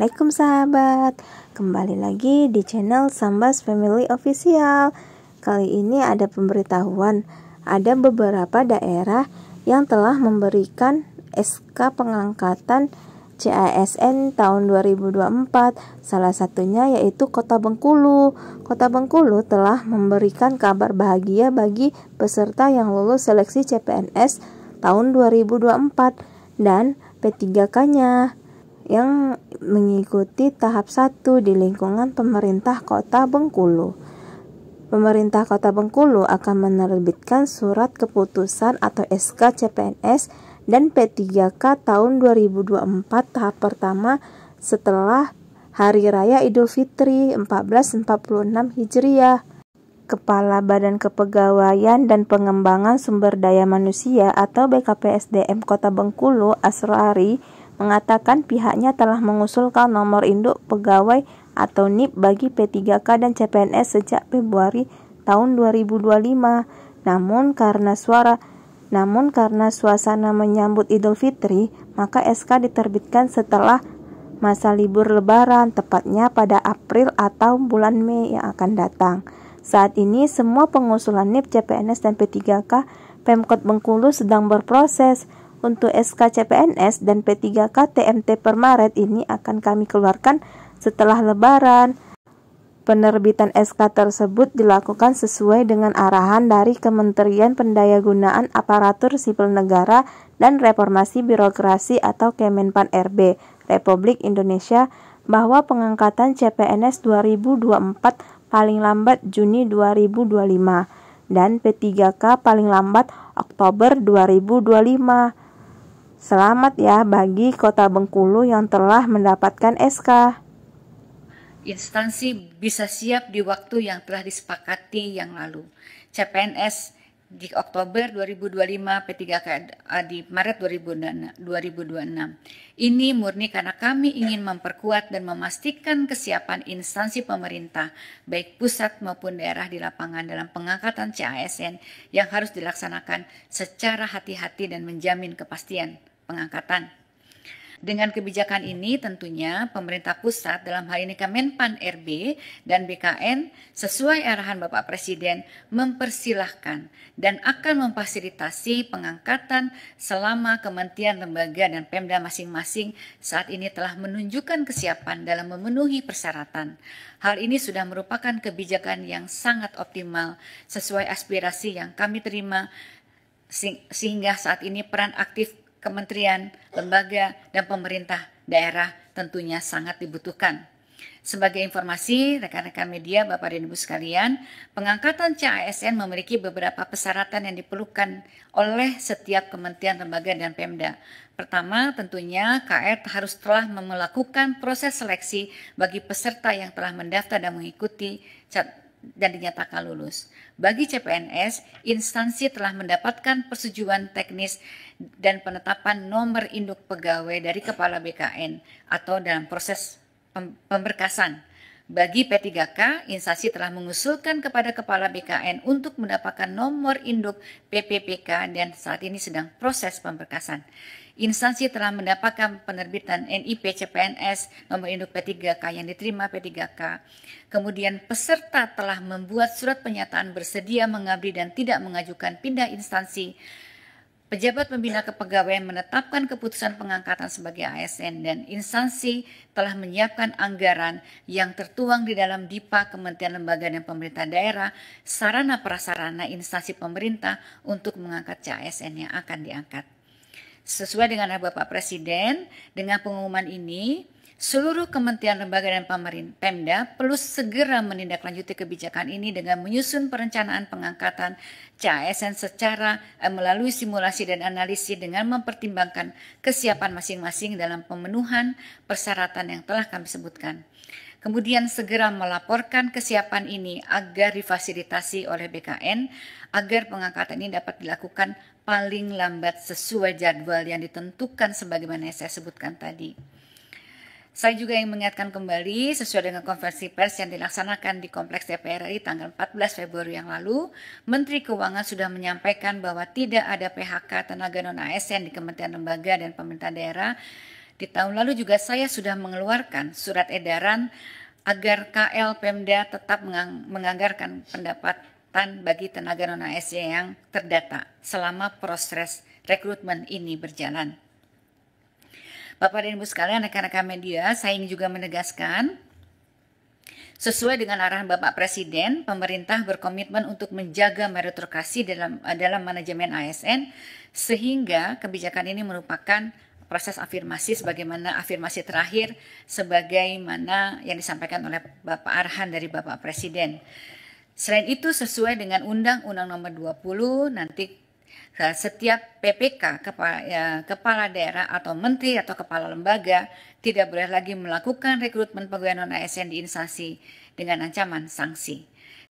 Assalamualaikum sahabat, kembali lagi di channel Sambas Family Official. Kali ini ada pemberitahuan, ada beberapa daerah yang telah memberikan SK pengangkatan CASN tahun 2024. Salah satunya yaitu Kota Bengkulu. Kota Bengkulu telah memberikan kabar bahagia bagi peserta yang lulus seleksi CPNS tahun 2024 dan P3K-nya yang mengikuti tahap 1 di lingkungan pemerintah Kota Bengkulu. Pemerintah Kota Bengkulu akan menerbitkan surat keputusan atau SK CPNS dan P3K tahun 2024 tahap pertama setelah Hari Raya Idul Fitri 1446 Hijriah. Kepala Badan Kepegawaian dan Pengembangan Sumber Daya Manusia atau BKPSDM Kota Bengkulu, Asrari, mengatakan pihaknya telah mengusulkan nomor induk pegawai atau NIP bagi P3K dan CPNS sejak Februari tahun 2025. Namun karena suasana menyambut Idul Fitri, maka SK diterbitkan setelah masa libur Lebaran, tepatnya pada April atau bulan Mei yang akan datang. Saat ini semua pengusulan NIP, CPNS, dan P3K Pemkot Bengkulu sedang berproses. Untuk SK CPNS dan P3K TMT per Maret ini akan kami keluarkan setelah Lebaran. Penerbitan SK tersebut dilakukan sesuai dengan arahan dari Kementerian Pendayagunaan Aparatur Sipil Negara dan Reformasi Birokrasi atau Kemenpan RB Republik Indonesia bahwa pengangkatan CPNS 2024 paling lambat Juni 2025 dan P3K paling lambat Oktober 2025. Selamat ya bagi Kota Bengkulu yang telah mendapatkan SK. Instansi bisa siap di waktu yang telah disepakati yang lalu. CPNS di Oktober 2025, P3K di Maret 2026. Ini murni karena kami ingin memperkuat dan memastikan kesiapan instansi pemerintah, baik pusat maupun daerah di lapangan dalam pengangkatan CASN yang harus dilaksanakan secara hati-hati dan menjamin kepastian pengangkatan. Dengan kebijakan ini tentunya pemerintah pusat dalam hal ini Kemenpan RB dan BKN sesuai arahan Bapak Presiden mempersilahkan dan akan memfasilitasi pengangkatan selama kementerian, lembaga, dan Pemda masing-masing saat ini telah menunjukkan kesiapan dalam memenuhi persyaratan. Hal ini sudah merupakan kebijakan yang sangat optimal sesuai aspirasi yang kami terima sehingga saat ini peran aktif kementerian, lembaga, dan pemerintah daerah tentunya sangat dibutuhkan. Sebagai informasi, rekan-rekan media, Bapak dan Ibu sekalian, pengangkatan CASN memiliki beberapa persyaratan yang diperlukan oleh setiap kementerian, lembaga, dan Pemda. Pertama, tentunya KR harus telah melakukan proses seleksi bagi peserta yang telah mendaftar dan mengikuti dan dinyatakan lulus. Bagi CPNS, instansi telah mendapatkan persetujuan teknis dan penetapan nomor induk pegawai dari Kepala BKN atau dalam proses pemberkasan. Bagi P3K, instansi telah mengusulkan kepada Kepala BKN untuk mendapatkan nomor induk PPPK dan saat ini sedang proses pemberkasan. Instansi telah mendapatkan penerbitan NIP CPNS nomor induk P3K yang diterima P3K. Kemudian peserta telah membuat surat pernyataan bersedia mengabdi dan tidak mengajukan pindah instansi. Pejabat pembina kepegawaian menetapkan keputusan pengangkatan sebagai ASN dan instansi telah menyiapkan anggaran yang tertuang di dalam DIPA Kementerian Lembaga dan Pemerintah Daerah, sarana prasarana instansi pemerintah untuk mengangkat CASN yang akan diangkat. Sesuai dengan arahan Bapak Presiden, dengan pengumuman ini, seluruh kementerian, lembaga, dan Pemda perlu segera menindaklanjuti kebijakan ini dengan menyusun perencanaan pengangkatan CASN secara melalui simulasi dan analisis dengan mempertimbangkan kesiapan masing-masing dalam pemenuhan persyaratan yang telah kami sebutkan. Kemudian segera melaporkan kesiapan ini agar difasilitasi oleh BKN agar pengangkatan ini dapat dilakukan paling lambat sesuai jadwal yang ditentukan sebagaimana yang saya sebutkan tadi. Saya juga ingin mengingatkan kembali sesuai dengan konferensi pers yang dilaksanakan di Kompleks DPR RI tanggal 14 Februari yang lalu, Menteri Keuangan sudah menyampaikan bahwa tidak ada PHK tenaga non-ASN di Kementerian Lembaga dan Pemerintah Daerah Di tahun lalu juga saya sudah mengeluarkan surat edaran agar KL Pemda tetap menganggarkan pendapatan bagi tenaga non-ASN yang terdata selama proses rekrutmen ini berjalan. Bapak dan Ibu sekalian, rekan-rekan media, saya ingin juga menegaskan, sesuai dengan arahan Bapak Presiden, pemerintah berkomitmen untuk menjaga meritokrasi dalam manajemen ASN, sehingga kebijakan ini merupakan proses afirmasi sebagaimana afirmasi terakhir sebagaimana yang disampaikan oleh Bapak arahan dari Bapak Presiden. Selain itu, sesuai dengan Undang-Undang Nomor 20, nanti setiap PPK, kepala daerah atau menteri atau kepala lembaga tidak boleh lagi melakukan rekrutmen pegawai non-ASN di instansi dengan ancaman sanksi.